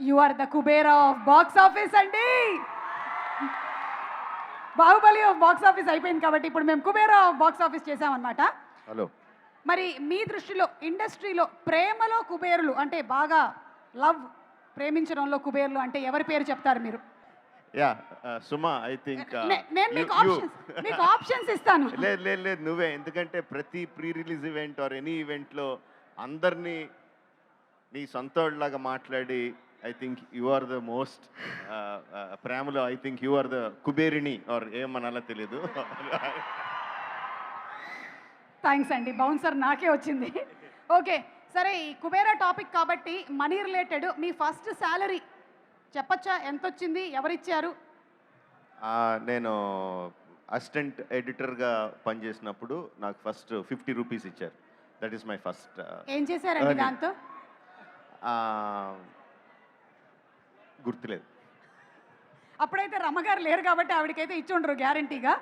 You are the Kubera of box office అండి. Baahubali of box office అయిపోయింది కాబట్టి ఇప్పుడు మేము కుబేరా ఆఫ్ బాక్స్ ఆఫీస్ చేసామన్నమాట. హలో. మరి మీ దృష్టిలో ఇండస్ట్రీలో ప్రేమలో కుబేరులు అంటే బాగా లవ్ ప్రేమించడంలో కుబేరులు అంటే ఎవరి పేరు చెప్తారు మీరు? యా సుమా ఐ థింక్ నేను మీకు ఆప్షన్స్ ఇస్తాను. లేదు లేదు లేదు నువ్వే, ఎందుకంటే ప్రతి pre release event or any ఈవెంట్లో అందరినీ నీ సొంతలాగా మాట్లాడి I think you are the most ప్రేమలో I think you are the కుబేరిణి ఆర్ ఏమనాలో తెలీదు. థ్యాంక్స్ అండి, బౌన్సర్ నాకే వచ్చింది. ఓకే సరే, ఈ కుబేరా టాపిక్ కాబట్టి మనీ రిలేటెడ్ మీ ఫస్ట్ శాలరీ చెప్పచ్చా? ఎంత వచ్చింది, ఎవరిచ్చారు? నేను అసిస్టెంట్ ఎడిటర్గా పనిచేసినప్పుడు నాకు ఫస్ట్ 50 రూపీస్ ఇచ్చారు. That is my first. ఏం చేశారండి దాంతో? గుర్తులేదు. అప్పుడైతే రమ్మగారు లేరు కాబట్టి ఆవిడకైతే ఇచ్చి ఉండరు గ్యారంటీగా.